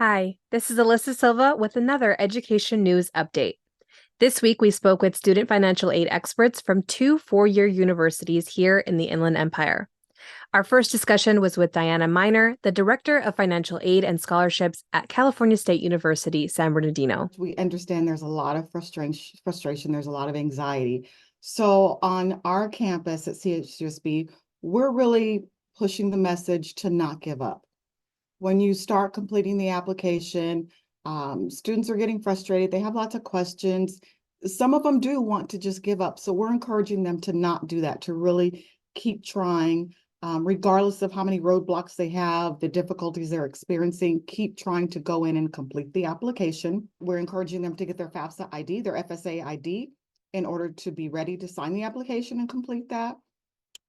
Hi, this is Alyssa Silva with another education news update. This week, we spoke with student financial aid experts from two four-year universities here in the Inland Empire. Our first discussion was with Diana Miner, the Director of Financial Aid and Scholarships at California State University, San Bernardino. We understand there's a lot of frustration, there's a lot of anxiety. So on our campus at CSUSB, we're really pushing the message to not give up. When you start completing the application, students are getting frustrated. They have lots of questions. Some of them do want to just give up. So we're encouraging them to not do that, to really keep trying, regardless of how many roadblocks they have, the difficulties they're experiencing, keep trying to go in and complete the application. We're encouraging them to get their FAFSA ID, their FSA ID, in order to be ready to sign the application and complete that.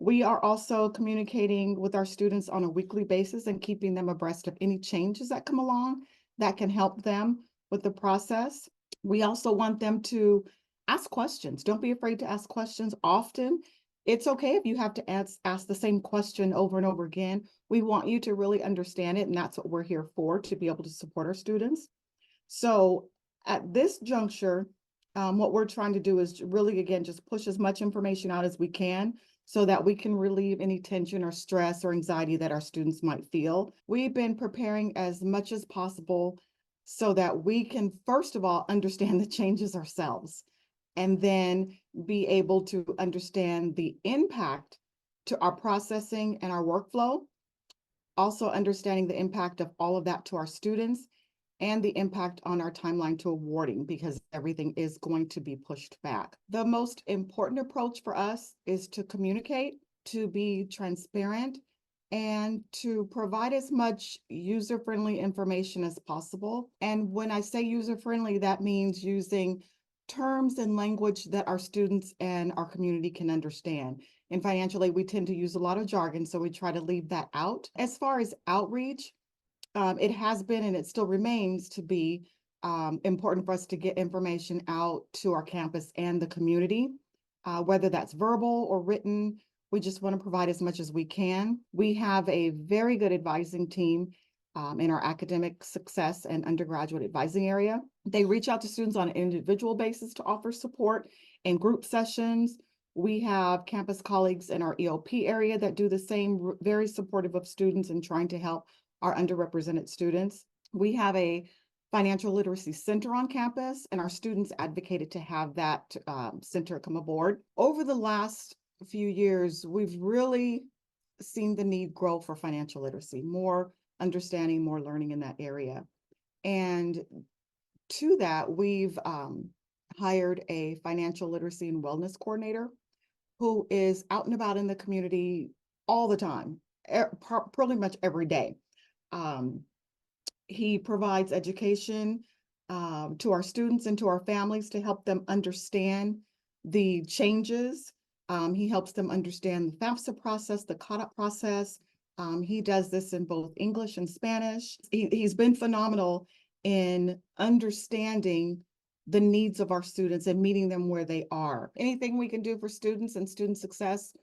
We are also communicating with our students on a weekly basis and keeping them abreast of any changes that come along that can help them with the process. We also want them to ask questions. Don't be afraid to ask questions often. It's okay if you have to ask the same question over and over again. We want you to really understand it, and that's what we're here for, to be able to support our students. So at this juncture, what we're trying to do is really, again, just push as much information out as we can so that we can relieve any tension or stress or anxiety that our students might feel. We've been preparing as much as possible so that we can, first of all, understand the changes ourselves, and then be able to understand the impact to our processing and our workflow, also understanding the impact of all of that to our students, and the impact on our timeline to awarding, because everything is going to be pushed back. The most important approach for us is to communicate, to be transparent, and to provide as much user-friendly information as possible. And when I say user-friendly, that means using terms and language that our students and our community can understand. In financial aid, we tend to use a lot of jargon, so we try to leave that out. As far as outreach, it has been and it still remains to be important for us to get information out to our campus and the community, whether that's verbal or written. We just want to provide as much as we can. We have a very good advising team in our academic success and undergraduate advising area. They reach out to students on an individual basis to offer support in group sessions. We have campus colleagues in our EOP area that do the same, very supportive of students and trying to help our underrepresented students. We have a financial literacy center on campus, and our students advocated to have that center come aboard. Over the last few years, we've really seen the need grow for financial literacy, more understanding, more learning in that area. And to that, we've hired a financial literacy and wellness coordinator who is out and about in the community all the time, pretty much every day. He provides education to our students and to our families to help them understand the changes. He helps them understand the FAFSA process, the CAUDAP process. He does this in both English and Spanish. He's been phenomenal in understanding the needs of our students and meeting them where they are. Anything we can do for students and student success,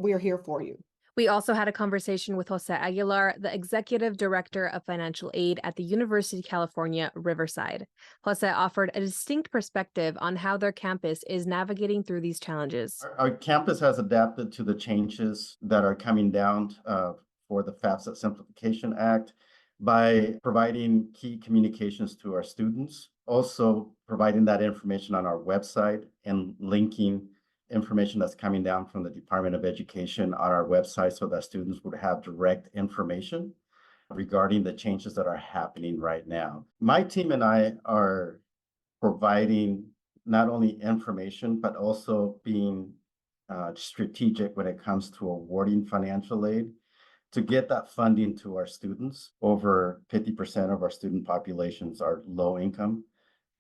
we are here for you. We also had a conversation with Jose Aguilar, the Executive Director of Financial Aid at the University of California, Riverside. Jose offered a distinct perspective on how their campus is navigating through these challenges. Our campus has adapted to the changes that are coming down for the FAFSA Simplification Act by providing key communications to our students, also providing that information on our website and linking information that's coming down from the Department of Education on our website so that students would have direct information regarding the changes that are happening right now. My team and I are providing not only information, but also being strategic when it comes to awarding financial aid to get that funding to our students. Over 50% of our student populations are low income.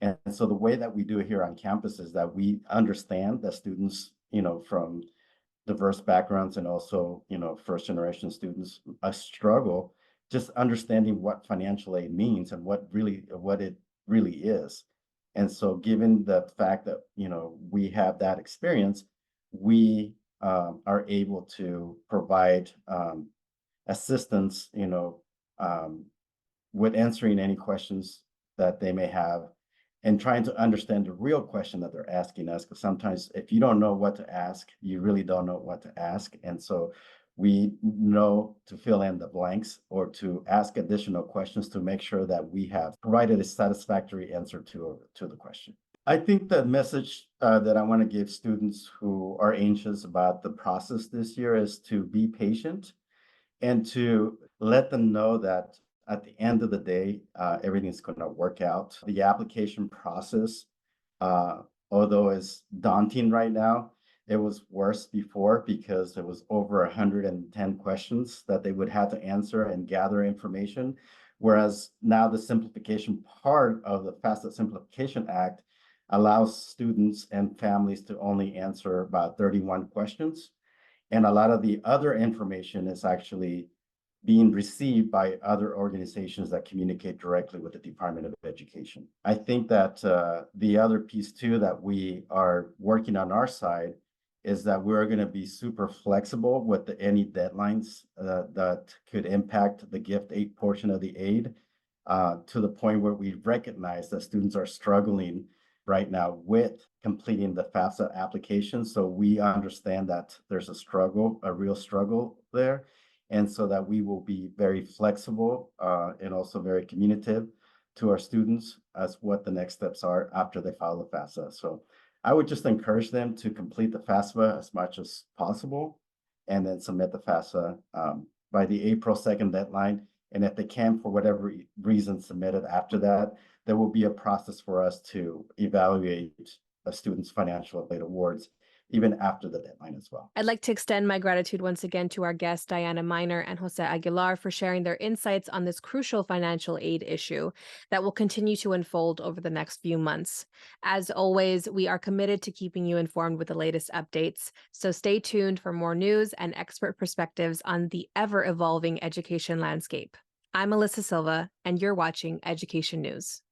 And so the way that we do it here on campus is that we understand that students, from diverse backgrounds and also, first generation students struggle just understanding what financial aid means and what it really is. And so given the fact that, we have that experience, we are able to provide assistance, with answering any questions that they may have and trying to understand the real question that they're asking us. Because sometimes if you don't know what to ask, you really don't know what to ask. And so we know to fill in the blanks or to ask additional questions to make sure that we have provided a satisfactory answer to the question. I think the message that I want to give students who are anxious about the process this year is to be patient and to let them know that at the end of the day, everything's going to work out. The application process, although it's daunting right now, it was worse before because there was over 110 questions that they would have to answer and gather information. Whereas now the simplification part of the FAFSA Simplification Act allows students and families to only answer about 31 questions. And a lot of the other information is actually being received by other organizations that communicate directly with the Department of Education. I think that the other piece too that we are working on our side is that we're going to be super flexible with any deadlines that could impact the gift aid portion of the aid to the point where we recognize that students are struggling right now with completing the FAFSA application. So we understand that there's a struggle, a real struggle there. And so that we will be very flexible and also very communicative to our students as what the next steps are after they file the FAFSA. So I would just encourage them to complete the FAFSA as much as possible and then submit the FAFSA by the April 2nd deadline. And if they can, for whatever reason, submit it after that, there will be a process for us to evaluate a student's financial aid awards even after the deadline as well. I'd like to extend my gratitude once again to our guests, Diana Miner and Jose Aguilar, for sharing their insights on this crucial financial aid issue that will continue to unfold over the next few months. As always, we are committed to keeping you informed with the latest updates, so stay tuned for more news and expert perspectives on the ever-evolving education landscape. I'm Alyssa Silva, and you're watching Education News.